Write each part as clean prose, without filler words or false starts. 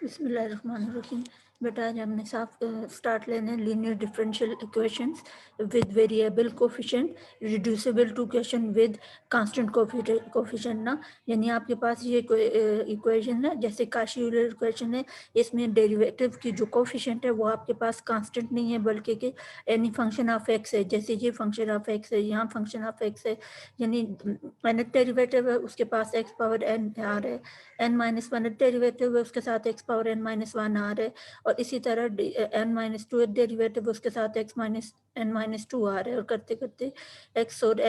बिस्मिल्लाहिर्रहमानिर्रहीम। बेटा आज हमने स्टार्ट लेने linear differential equations with variable coefficient reducible to equation with constant coefficient ना, यानी आपके पास ये इक्वेशन है जैसे काशी यूलर इक्वेशन है, इसमें डेरिवेटिव की जो कोफिशिएंट है वो आपके पास कांस्टेंट नहीं है बल्कि कि एनी फंक्शन ऑफ एक्स है। जैसे ये फंक्शन ऑफ एक्स है, यहाँ फंक्शन ऑफ एक्स है, यानी एन डेरिवेटिव है उसके पास एक्स पावर एन आ रहा है, n-1 डेरिवेटिव है उसके साथ x पावर n-1 आ रहा है, और इसी तरह n-2 डेरिवेटिव उसके साथ x माइनस n-2 आ रहा है, और करते करते x और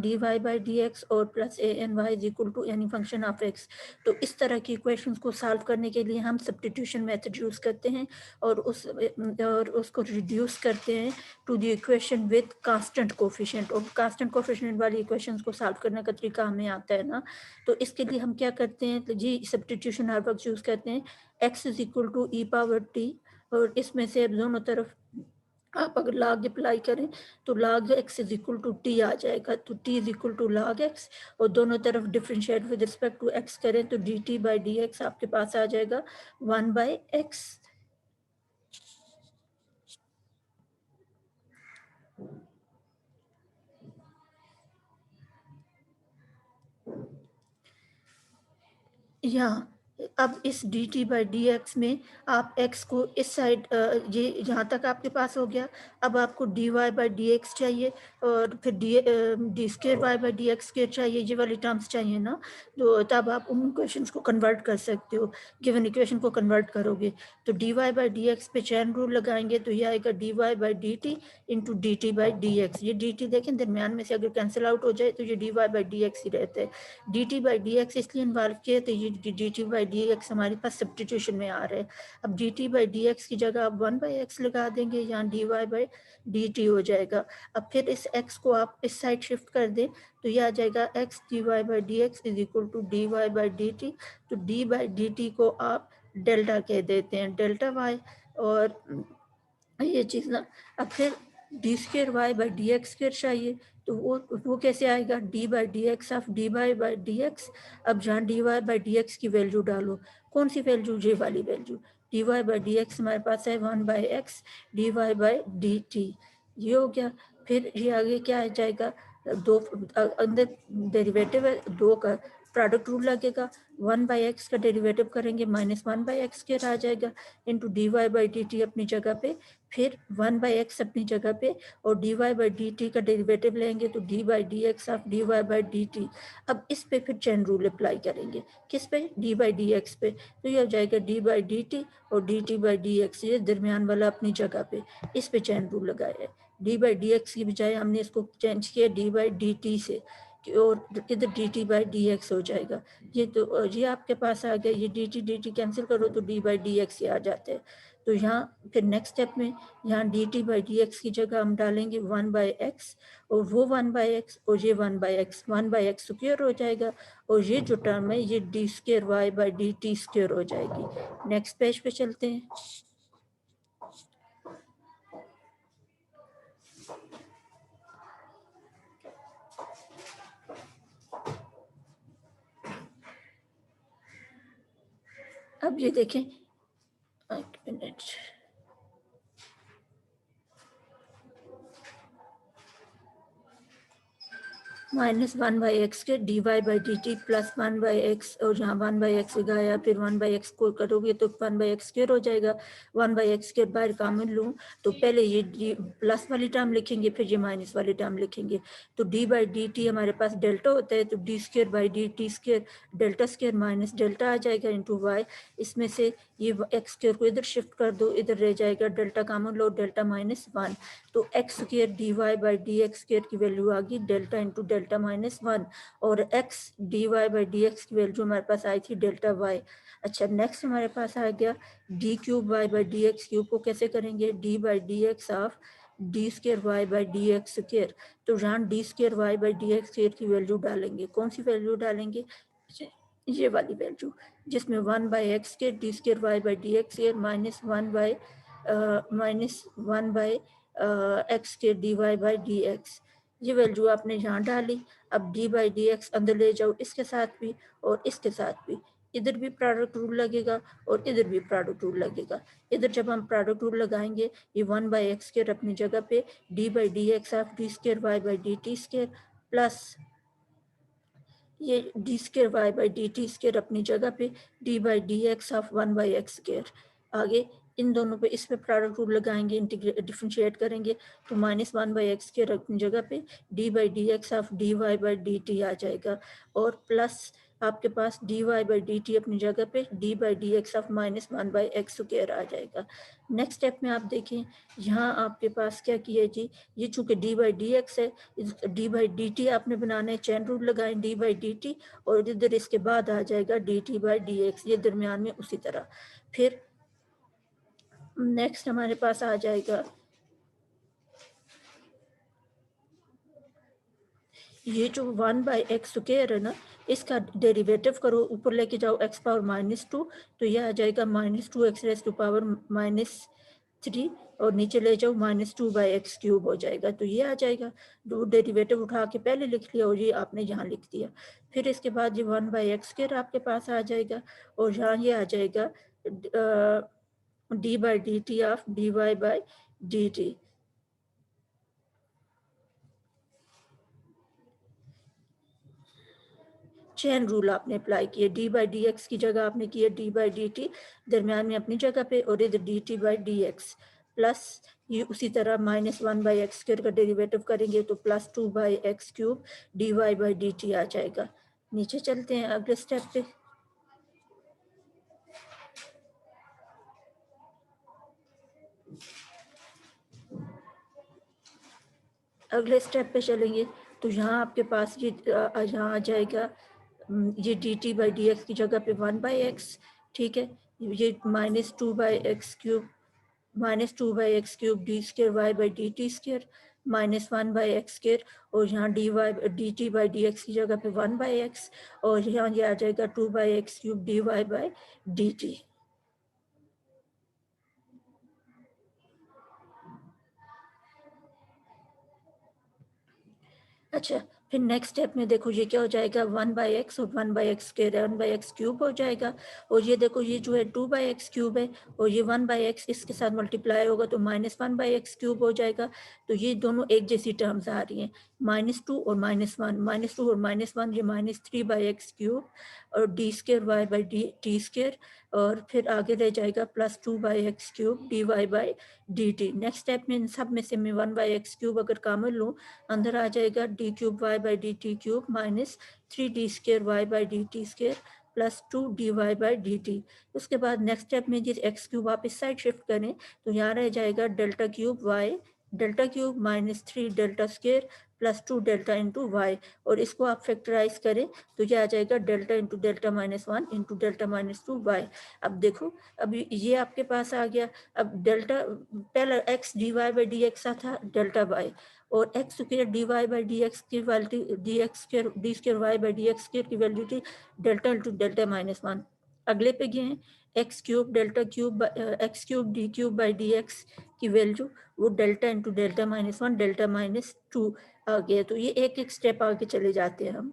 dy बाई डी एक्स और plus a n y is equal to any function of x। तो इस तरह की इक्वेशंस को सॉल्व करने के लिए हम सब्स्टिट्यूशन मेथड यूज़ करते हैं और उसको रिड्यूस करते हैं to the equation with constant coefficient. और कांस्टेंट कोफिशिएंट वाली इक्वेशंस को सॉल्व करने का तरीका हमें आता है ना, तो इसके लिए हम क्या करते हैं, तो जी सब्स्टिट्यूशन हर वक्त यूज़ करते हैं। x is equal to e power t, और इसमें से अब दोनों तरफ आप अगर log अप्लाई करें तो log x is equal to t आ जाएगा, तो t is equal to log x, और दोनों तरफ differentiate with respect to x करें तो dt बाई डी एक्स आपके पास आ जाएगा 1 बाई एक्स। यहाँ अब इस D t by d x में आप x को इस साइड, ये यहाँ तक आपके पास हो गया। अब आपको dy बाई डी एक्स चाहिए, और फिर d square y by d x square चाहिए, ये वाली टर्म्स चाहिए ना, तो तब आप उन इक्वेशंस को कन्वर्ट कर सकते हो। गिवन इक्वेशन को कन्वर्ट करोगे तो dy बाई डी एक्स पे चैन रूल लगाएंगे तो ये आएगा dy by d T into D t by d x. ये डी टी देखें दरमियान में से अगर कैंसिल आउट हो जाए तो ये dy बाई डी एक्स ही रहता है। D t by d x इसलिए इन्वॉल्व किया तो ये d t by d x हमारे पास सब्स्टिट्यूशन में आ रहा है। अब d t by d x की जगह आप 1 बाई एक्स लगा देंगे, यहाँ d y by d t हो जाएगा। अब फिर इस x को आप इस साइड शिफ्ट कर दें तो ये आ जाएगा x d y by d x is equal to d y by d t. तो डी बाई डी टी को आप डेल्टा कह देते हैं, डेल्टा वाई, और ये चीज़ ना। अब फिर d square y by d x square चाहिए, तो वो कैसे आएगा, d by d x of d y by d x. अब जहाँ d y by d x की वैल्यू डालो, कौन सी वैल्यू, ये वाली value, d y by d x हमारे पास है 1 by x d y by d t, ये हो गया। फिर ये आगे क्या आ जाएगा, दो अंदर डेरिवेटिव है, दो का प्रोडक्ट रूल लगेगा, 1 बाई एक्स का डेरिवेटिव करेंगे -1 बाई एक्स स्क्र आ जाएगा into d y by d t अपनी जगह पे, फिर 1 बाई एक्स अपनी जगह पे, और d y by d t का डेरिवेटिव लेंगे तो d by d x of d y by d t. अब इस पे फिर चेन रूल अप्लाई करेंगे, किस पे, डी बाई डी एक्स पे, तो ये हो जाएगा डी बाई डी टी और D t by d x, ये दरमियान वाला अपनी जगह पे, इस पे चेन रूल लगाया है। डी बाई डी एक्स की बजाय हमने इसको चेंज किया डी बाई डी टी से, और इधर D t by d x हो जाएगा। ये तो ये आपके पास आ गया, ये डी टी कैंसिल करो तो डी बाई डी एक्स ही आ जाता है। तो यहाँ फिर नेक्स्ट स्टेप में यहाँ D t by d x की जगह हम डालेंगे 1 बाई एक्स, और वो 1 बाई एक्स और ये 1 बाई एक्स स्क्वायर हो जाएगा, और ये जो टर्म है ये d square y by d t square हो जाएगी। नेक्स्ट पेज पे चलते हैं। अब ये देखें, एक मिनट, -1 बाई एक्स के d y by d t plus 1 by x, और जहाँ 1 बाई एक्स लगाया फिर 1 बाई एक्स को करोगे तो 1 बाई एक्स स्क्वायर हो जाएगा। 1 बाई एक्स के बाहर कॉमन लूँ तो पहले ये प्लस वाली टर्म लिखेंगे, फिर ये माइनस वाली टर्म लिखेंगे, तो डी बाई डी टी हमारे पास डेल्टा होता है, तो d square by d t square, delta square minus delta आ जाएगा इंटू वाई। इसमें से ये एक्स स्क्वायर को इधर शिफ्ट कर दो, इधर रह जाएगा डेल्टा कॉमन लो, डेल्टा -1, तो x square d y by d x square की वैल्यू आ गई डेल्टा इंटू डेल्टा -1, और x d y by d x की वैल्यू हमारे पास आई थी डेल्टा वाई। अच्छा नेक्स्ट हमारे पास आ गया d cube y by d x cube को कैसे करेंगे, d by d x of d square y by d x square, तो जहाँ d square y by d x square की वैल्यू डालेंगे, कौन सी वैल्यू डालेंगे, ये वाली वैल्यू, जिसमें 1 बाई एक्स के d square y by d x square -1 by x के d y by d x, ये वैल्यू आपने यहाँ डाली। अब डी बाई डी एक्स अंदर ले जाओ, इसके साथ भी और इसके साथ भी, इधर भी प्रोडक्ट रूल लगेगा और इधर भी प्रोडक्ट रूल लगेगा। इधर जब हम प्रोडक्ट रूल लगाएंगे, ये 1/x² अपनी जगह पे d/dx ऑफ d²y/dt² प्लस ये d²y/dt² अपनी जगह पे d/dx ऑफ 1/x²। आगे इन दोनों पे इस पे प्रोडक्ट रूल लगाएंगे, डिफरेंशिएट करेंगे तो -1/x² अपनी जगह पे d/dx ऑफ dy/dt आ जाएगा और प्लस आपके पास dy/dt अपनी जगह पे d/dx ऑफ -1/x² आ जाएगा। नेक्स्ट स्टेप में आप देखें, यहाँ आपके पास क्या किया जी, ये चूंकि d/dx है, d/dt आपने बनाना है, चैन रूल लगाएं d/dt और इधर इसके बाद आ जाएगा dt/dx, ये दरमियान में उसी तरह। फिर नेक्स्ट हमारे पास आ जाएगा ये जो 1/x² है ना, इसका डेरिवेटिव करो, ऊपर लेके जाओ x⁻⁻2, तो ये आ जाएगा -2x⁻³ और नीचे ले जाओ -2/x³ हो जाएगा, तो ये आ जाएगा। डेरिवेटिव उठा के पहले लिख लिया और ये आपने यहाँ लिख दिया। फिर इसके बाद ये 1/x² आपके पास आ जाएगा और यहाँ ये आ जाएगा d/dt of dy/dt। Chain rule आपने अप्लाई किया, d/dx की जगह आपने किया d/dt, दरमियान में अपनी जगह पे, और इधर dt/dx प्लस ये उसी तरह -1/x² का डेरिवेटिव करेंगे तो +2/x³ dy/dt आ जाएगा। नीचे चलते हैं अगले स्टेप पे। अगले स्टेप पे चलेंगे तो यहाँ आपके पास ये यहाँ आ जाएगा ये dt/dx की जगह पे 1/x, ठीक है, ये -2/x³ -2/x³ d²y/dt² -1/x² और यहाँ dt/dx की जगह पे 1/x और यहाँ ये आ जाएगा 2/x³ dy/dt। अच्छा, फिर नेक्स्ट स्टेप में देखो ये क्या हो जाएगा, 1/x और 1/x² हो जाएगा और ये देखो ये जो है 2/x³ है और ये 1/x इसके साथ मल्टीप्लाई होगा तो -1/x³ हो जाएगा। तो ये दोनों एक जैसी टर्म्स आ रही हैं, -2 और -1, -2 और -1 ये -3/x³ और d²y/dt² और फिर आगे रह जाएगा +2/x³ dy/dt। नेक्स्ट स्टेप में इन सब में से मैं 1/x³ अगर कॉमन लूँ, अंदर आ जाएगा d³ minus 3d²y/dt² plus 2 dy/dt। उसके बाद नेक्स्ट स्टेप में जिस x³ वापस साइड शिफ्ट करें तो यहाँ रह जाएगा delta cube minus 3 delta square plus 2 delta into y, और इसको आप फैक्टराइज करें तो ये आ जाएगा delta into delta -1 into delta -2 y. अब देखो अभी ये आपके पास आ गया। अब डेल्टा पहला x dy/dx था डेल्टा वाई और x² dy/dx की वैल्यू d² की वैल्यू थी डेल्टा इंटू डेल्टा -1। अगले पे गए हैं x³ d³ की वैल्यू वो डेल्टा इंटू डेल्टा -1 डेल्टा -2 आ गया। तो ये एक एक स्टेप आगे चले जाते हैं हम।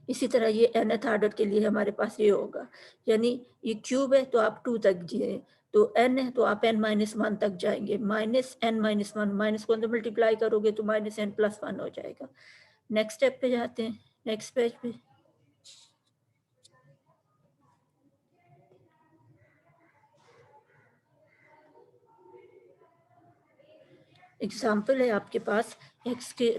इसी तरह ये nth ऑर्डर के लिए हमारे पास ये होगा, यानी ये क्यूब है तो आप 2 तक जाए, तो n है तो आप n-1 तक जाएंगे, -n-1 माइनस को अंदर मल्टीप्लाई करोगे तो -n+1 हो जाएगा। नेक्स्ट स्टेप पे जाते हैं, नेक्स्ट पेज पे। एग्जाम्पल है आपके पास x के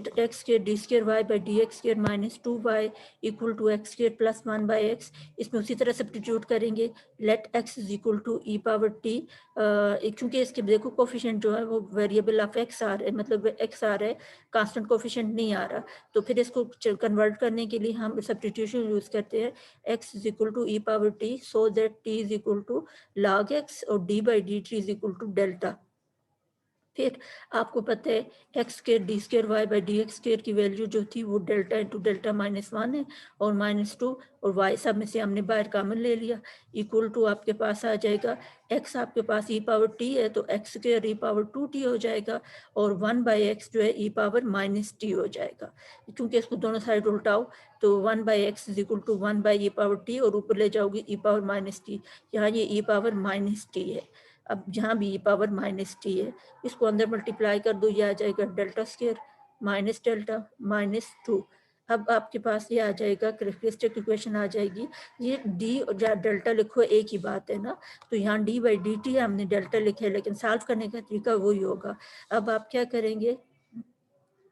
d²y/dx² -2y equal to x² plus 1/x। इसमें उसी तरह सब्स्टिट्यूट करेंगे, let x is equal to e⁻t। क्योंकि इसके देखो कोफिशिएंट जो है वो वेरिएबल ऑफ x आ रहा है, मतलब x आ रहा है, कांस्टेंट कोफिशिएंट नहीं आ रहा, तो फिर इसको कन्वर्ट करने के लिए हम सब्स्टिट्यूशन यूज करते हैं, x is equal to e⁻t so that t is equal to log x और d/dt is equal to delta. फिर आपको पता है x square d square y by d x square की वैल्यू जो थी वो डेल्टा इंटू डेल्टा -1 है और -2 और वाई सब में से हमने बाहर कॉमन ले लिया इक्वल टू आपके पास आ जाएगा एक्स आपके पास ई पावर टी है तो एक्स स्क्र ई पावर 2t हो जाएगा और 1/x जो है ई पावर -t हो जाएगा क्योंकि इसको दोनों साइड उल्टाओ तो 1/x is equal to 1/e power t और ऊपर ले जाओगे ई पावर -t। यहाँ ये ई पावर -t है। अब जहाँ भी ई पावर -t है इसको अंदर मल्टीप्लाई कर दो, ये आ जाएगा डेल्टा स्क्र माइनस डेल्टा -2। अब आपके पास ये आ जाएगा करेक्टरिस्टिक इक्वेशन आ जाएगी। ये डी और डेल्टा लिखो एक ही बात है ना, तो यहाँ डी बाई डी टी हमने डेल्टा लिखे लेकिन सॉल्व करने का तरीका वही होगा। अब आप क्या करेंगे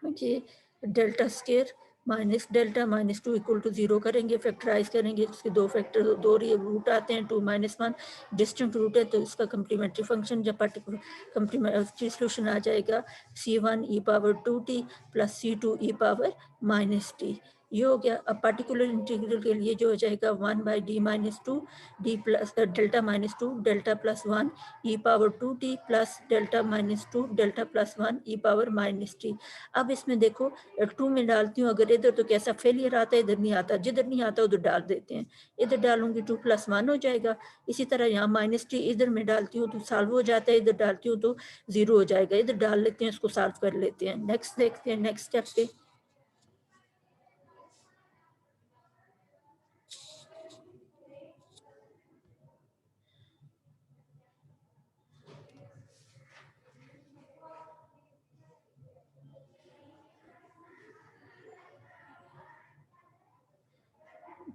कि delta square minus delta -2 equal to 0 करेंगे, फैक्टराइज करेंगे, इसके दो फैक्टर दो रूट आते हैं 2 -1 डिस्टिंक्ट रूट है तो इसका कम्प्लीमेंट्री फंक्शन जब पार्टिकुलर कम्प्लीमेंट्री सोल्यूशन आ जाएगा c1 e power 2t plus c2 e power -t। ये हो गया। अब पार्टिकुलर इंटीग्रल के लिए जो हो जाएगा 1/d-2 d plus delta -2 delta plus 1 e power 2t plus delta -2 delta plus 1 e power -t। अब इसमें देखो 2 में डालती हूँ, अगर इधर तो कैसा फेलियर आता है, इधर नहीं आता, जिधर नहीं आता उधर डाल देते हैं। इधर डालूंगी 2 + 1 हो जाएगा। इसी तरह यहाँ -t इधर में डालती हूँ तो सॉल्व हो जाता है, इधर डालती हूँ तो 0 हो जाएगा। इधर डाल लेते हैं, इसको सॉल्व कर लेते हैं। नेक्स्ट देखते हैं नेक्स्ट स्टेप पे।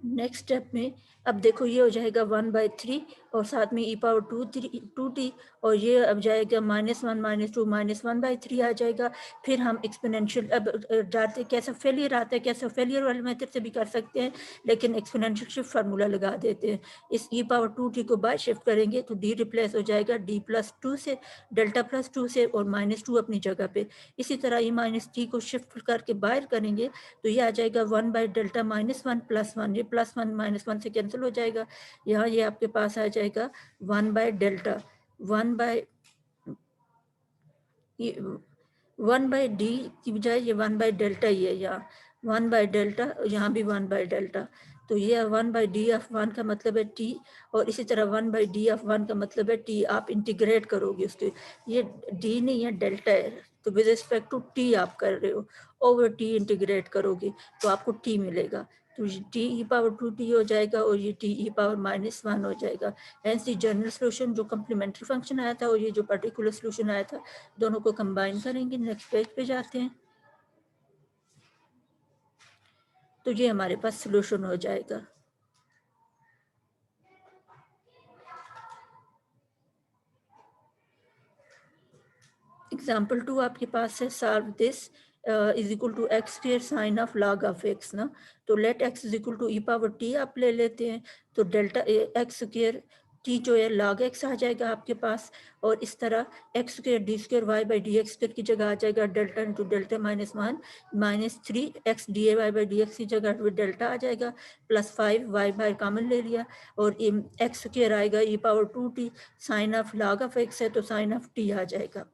नेक्स्ट स्टेप में अब देखो ये हो जाएगा 1/3 और साथ में ई पावर 2t और ये अब जाएगा -1 -2 -1/3 आ जाएगा। फिर हम एक्सपोनेंशियल अब जाते कैसा फेलियर आता है, कैसा फेलियर वाले मेथड से भी कर सकते हैं लेकिन एक्सपोनेंशियल शिफ्ट फार्मूला लगा देते हैं। इस ई पावर 2t को बाय शिफ्ट करेंगे तो d रिप्लेस हो जाएगा d+2 से, डेल्टा +2 से और -2 अपनी जगह पे। इसी तरह ये -t को शिफ्ट करके बाहर करेंगे तो ये आ जाएगा 1/डेल्टा -1 + 1, ये +1 -1 से कैंसिल हो जाएगा। यहाँ ये आपके पास आ जाएगा 1/डेल्टा 1/d की बजाय ये 1/डेल्टा ही है। यहाँ 1/डेल्टा, यहाँ भी 1/डेल्टा, तो ये 1/d(1) का मतलब है t और इसी तरह 1/d(1) का मतलब है t। आप इंटीग्रेट करोगे उसके, ये d नहीं है डेल्टा है तो विद रिस्पेक्ट टू t आप कर रहे हो, ओवर t इंटीग्रेट करोगे तो आपको t मिलेगा। तो t e पावर 2t हो जाएगा और ये t e पावर -1 हो जाएगा। हेंस ये जनरल सोल्यूशन जो कम्प्लीमेंट्री फंक्शन आया था और ये जो पर्टिकुलर सोल्यूशन आया था दोनों को कंबाइन करेंगे। नेक्स्ट पेज पे जाते हैं तो ये हमारे पास सोल्यूशन हो जाएगा। एग्जाम्पल 2 आपके पास है solve this is equal to x square sine of log of x ना, तो let x is equal to e power t आप ले लेते हैं तो डेल्टा एक्स स्क्वायर टी जो है लॉग एक्स आ जाएगा आपके पास और इस तरह x square d square y by d x square की जगह आ जाएगा delta into delta -1 -3 x d a y by d x की जगह डेल्टा आ जाएगा +5 वाई बाय कॉमन ले लिया और एक्स स्क्वायर आएगा e power 2t sine of log of x है तो साइन ऑफ टी आ जाएगा।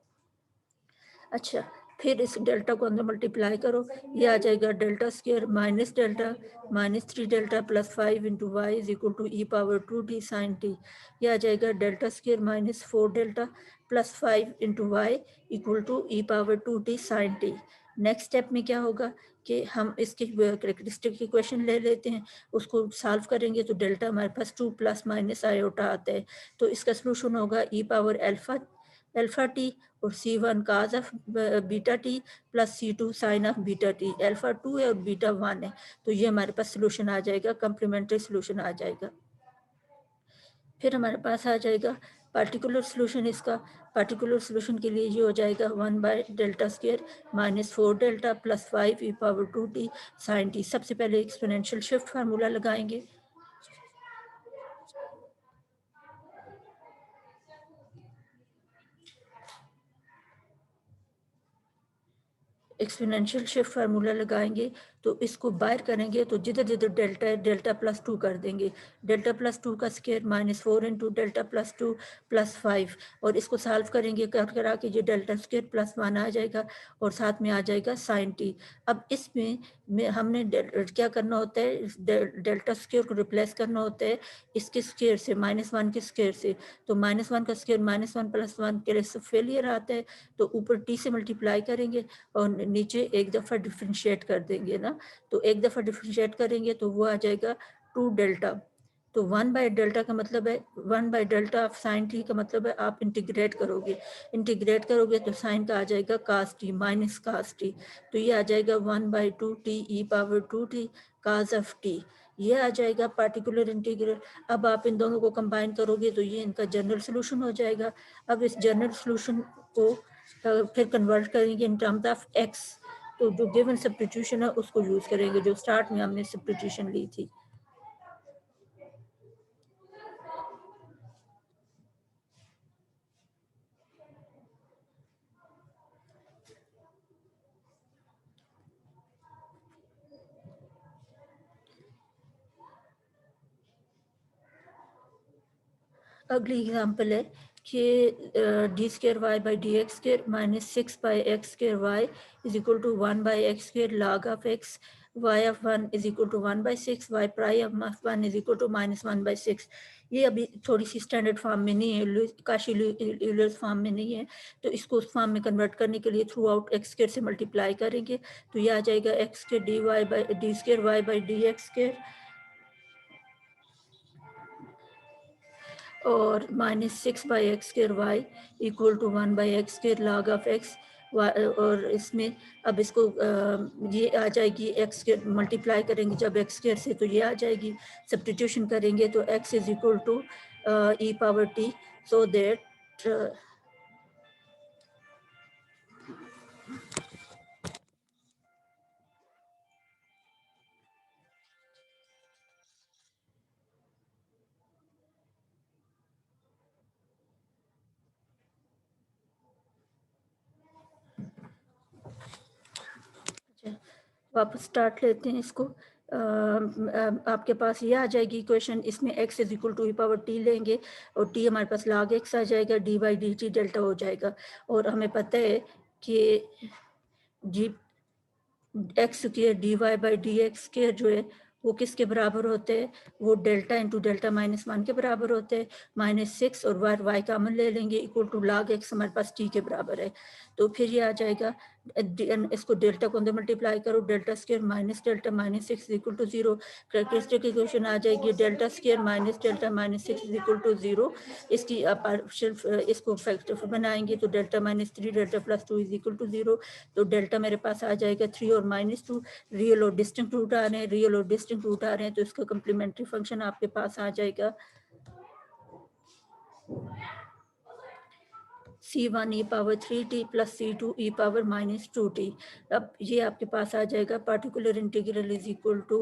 अच्छा, फिर इस डेल्टा को अंदर मल्टीप्लाई करो, ये आ जाएगा delta square minus delta -3 delta +5 into y is equal to e power 2t sine t. ये आ जाएगा delta square -4 delta +5 into y equal to e power 2t sine t. Next step में क्या होगा कि हम इसके करेक्टरिस्टिक इक्वेशन ले लेते हैं, उसको सॉल्व करेंगे तो डेल्टा हमारे पास 2 + आयोटा आता है तो इसका सोल्यूशन होगा ई पावर अल्फा टी और C1 cos of beta t plus C2 sine of beta t. Alpha 2 है और बीटा 1 है तो ये हमारे पास सोल्यूशन आ जाएगा, कम्प्लीमेंट्री सोल्यूशन आ जाएगा। फिर हमारे पास आ जाएगा पार्टिकुलर सोल्यूशन। इसका पार्टिकुलर सोल्यूशन के लिए ये हो जाएगा 1/डेल्टा स्क्वायर -4 डेल्टा +5 ई पावर 2t साइन टी। सबसे पहले एक्सपोनेंशियल शिफ्ट फार्मूला लगाएंगे। एक्सपोनेंशियल शिफ्ट फार्मूला लगाएंगे तो इसको बाहर करेंगे तो जिधर जिधर डेल्टा है डेल्टा प्लस 2 कर देंगे। डेल्टा प्लस 2 का square -4 into delta plus 2 plus 5, और इसको सॉल्व करेंगे कर करा के ये डेल्टा स्क्वायर प्लस 1 आ जाएगा और साथ में आ जाएगा साइन टी। अब इसमें हमने क्या करना होता है, डेल्टा स्क्वायर को रिप्लेस करना होता है इसके स्क्वायर से, -1 के स्क्वायर से। तो -1 का स्क्वायर -1 प्लस 1 के लिए फेलियर आता है, तो ऊपर टी से मल्टीप्लाई करेंगे और नीचे एक दफ़ा डिफ्रेंशिएट कर देंगे ना। तो एक दफ़ा डिफ्रेंशिएट करेंगे तो वो आ जाएगा 2 डेल्टा। तो 1 बाय डेल्टा का मतलब है 1 by delta of sine T का मतलब है आप इंटीग्रेट करोगे तो साइन का आ जाएगा cos t minus cos t. तो ये आ जाएगा 1/2 t e power 2 t cos of t, ये आ जाएगा पार्टिकुलर इंटीग्रल। अब आप इन दोनों को कंबाइन करोगे तो ये इनका जनरल सोल्यूशन हो जाएगा। अब इस जनरल सोल्यूशन को फिर कन्वर्ट करेंगे इन टर्म्स ऑफ एक्स, तो जो गिवन सब्स्टिट्यूशन है उसको यूज करेंगे जो स्टार्ट में हमने सब्स्टिट्यूशन ली थी। अगली एग्जांपल है कि d square y by d x square minus 6 by x square y is equal to 1 by x square log of x y of 1 is equal to 1/6 y prime of 1 is equal to -1/6। ये अभी थोड़ी सी standard form में नहीं है, Kashi Euler's form में नहीं है, तो इसको उस फॉर्म में कन्वर्ट करने के लिए थ्रू आउट एक्स स्क्र से मल्टीप्लाई करेंगे तो ये आ जाएगा x square d y by d square y by d x square और -6 by x square y equal to 1 by x square log of x. और इसमें अब इसको ये आ जाएगी एक्स के मल्टीप्लाई करेंगे जब एक्स स्क्र से तो ये आ जाएगी, सब्स्टिट्यूशन करेंगे तो x is equal to e power t, so that वापस स्टार्ट लेते हैं इसको। आपके पास ये आ जाएगी इक्वेशन, इसमें x is equal to e power t लेंगे और t हमारे पास log x आ जाएगा, d by d t delta हो जाएगा। और हमें पता है कि जी x square d y by d x square जो है वो किसके बराबर होते हैं, वो डेल्टा इंटू डेल्टा -1 के बराबर होते हैं। -6 और वाई कामन ले लेंगे इक्वल टू log x हमारे पास t के बराबर है। तो फिर ये आ जाएगा, इसको डेल्टा को अंदर मल्टीप्लाई करो, delta square minus delta -6 equal to 0। Characteristic equation आ जाएगी delta square minus delta -6 equal to 0। इसकी पार्शियल इसको फैक्टर बनाएंगे तो delta -3 delta plus 2 is equal to 0। तो डेल्टा मेरे पास आ जाएगा 3 और -2, रियल और डिस्टिंक्ट रूट आ रहे हैं, रियल और डिस्टिंक्ट रूट आ रहे हैं तो इसका कम्प्लीमेंट्री फंक्शन आपके पास आ जाएगा C1 e power 3t plus C2 e power -2t। अब ये आपके पास आ जाएगा particular integral is equal to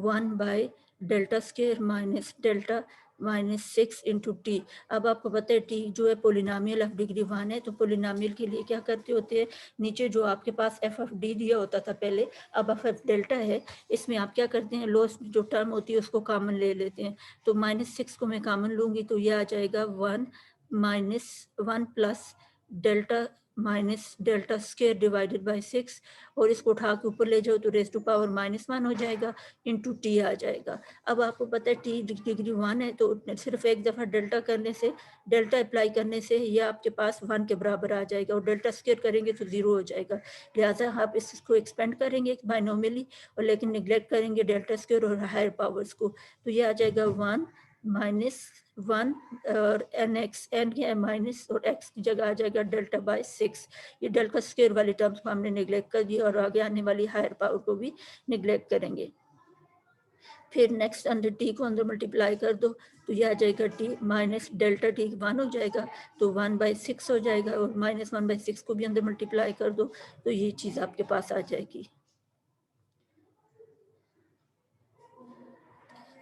1 by delta square minus delta -6 into t. अब आपको पता है टी जो है पोलिनोमियल ऑफ डिग्री 1 है, तो पोलिनोमियल के लिए क्या करते होते हैं, नीचे जो आपके पास एफ ऑफ डी दिया होता था पहले, अब एफ ऑफ डेल्टा है, इसमें आप क्या करते हैं लोएस्ट जो टर्म होती है उसको कॉमन ले लेते हैं। तो -6 को मैं कॉमन लूँगी तो ये आ जाएगा 1 plus delta minus delta square divided by 6, और इसको उठा के ऊपर ले जाओ तो रेज टू पावर -1 हो जाएगा इंटू टी आ जाएगा। अब आपको पता है टी डिग्री 1 है तो सिर्फ एक दफ़ा डेल्टा करने से, डेल्टा अप्लाई करने से ये आपके पास 1 के बराबर आ जाएगा और डेल्टा स्क्र करेंगे तो 0 हो जाएगा। लिहाजा आप इसको एक्सपेंड करेंगे बाइनोमियली और लेकिन निगलेक्ट करेंगे डेल्टा स्क्र और हायर पावर्स को, तो ये आ जाएगा 1 -1 और एन एक्स, एन के माइनस और एक्स की जगह आ जाएगा डेल्टा बाय 6। ये डेल्टा स्क्वायर वाली टर्म्स को हमने निगलेक्ट कर दिया और आगे आने वाली हायर पावर को भी निगलेक्ट करेंगे। फिर नेक्स्ट अंडर टी को अंदर मल्टीप्लाई कर दो तो ये आ जाएगा टी माइनस डेल्टा टी 1 हो जाएगा तो 1/6 हो जाएगा, और -1/6 को भी अंदर मल्टीप्लाई कर दो तो ये चीज़ आपके पास आ जाएगी।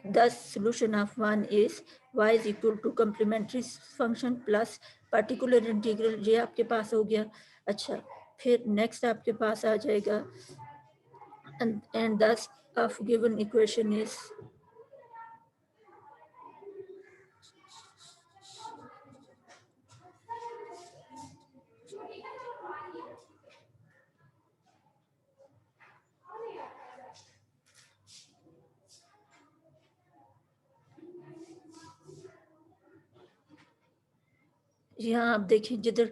Thus, solution of 1 is y is equal to complementary function plus particular integral, ये आपके पास हो गया। अच्छा, फिर नेक्स्ट आपके पास आ जाएगा and thus of given equation is यहाँ आप देखिए जिधर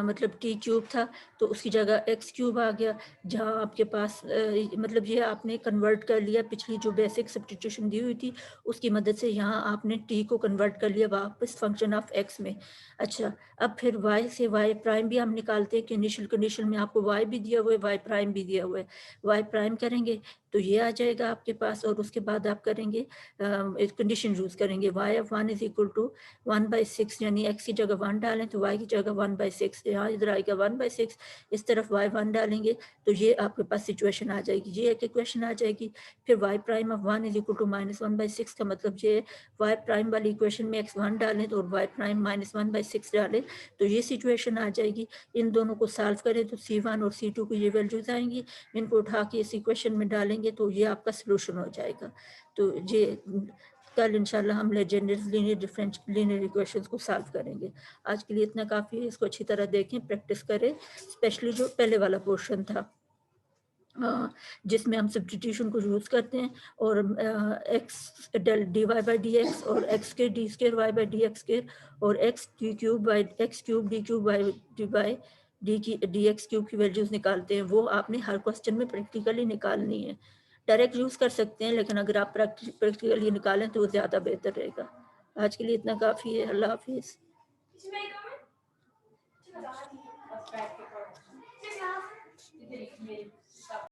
मतलब टी क्यूब था तो उसकी जगह एक्स क्यूब आ गया, जहाँ आपके पास मतलब ये आपने कन्वर्ट कर लिया पिछली जो बेसिक सब्स्टिट्यूशन दी हुई थी उसकी मदद से, यहाँ आपने टी को कन्वर्ट कर लिया वापस फंक्शन ऑफ एक्स में। अच्छा, अब फिर वाई से वाई प्राइम भी हम निकालते हैं कि इनिशियल कंडीशन में आपको वाई भी दिया हुआ है, वाई प्राइम भी दिया हुआ है। वाई प्राइम करेंगे तो ये आ जाएगा आपके पास, और उसके बाद आप करेंगे एक कंडीशन यूज़ करेंगे, y of 1 is equal to 1/6, यानी x की जगह 1 डालें तो y की जगह 1/6, यहाँ इधर आएगा 1/6, इस तरफ y 1 डालेंगे तो ये आपके पास सिचुएशन आ जाएगी, ये एक इक्वेशन आ जाएगी। फिर y prime of 1 is equal to -1/6 का मतलब ये y प्राइम वाली इक्वेशन में x 1 डालें तो y प्राइम -1/6 डालें तो ये सिचुएशन आ जाएगी। इन दोनों को सॉल्व करें तो C1 और C2 की ये वैल्यूज आएंगी, इनको उठा के इस इक्वेशन में डालेंगे तो ये आपका सोल्यूशन हो जाएगा। तो ये कल इंशाल्लाह हम लेजेंडर्स लीनियर इक्वेशंस को सॉल्व करेंगे। आज के लिए इतना काफ़ी है, इसको अच्छी तरह देखें, प्रैक्टिस करें, स्पेशली जो पहले वाला पोर्शन था जिसमें हम सब्स्टिट्यूशन को यूज़ करते हैं और x del d y by d x और एक्स के d square y by d x square और x d cube by x cube d cube by d की डी एक्स क्यूब की वैल्यूज़ निकालते हैं, वो आपने हर क्वेश्चन में प्रैक्टिकली निकालनी है। डायरेक्ट यूज़ कर सकते हैं लेकिन अगर आप प्रैक्टिकली निकालें तो वो ज़्यादा बेहतर रहेगा। आज के लिए इतना काफ़ी है। अल्लाह हाफिज़।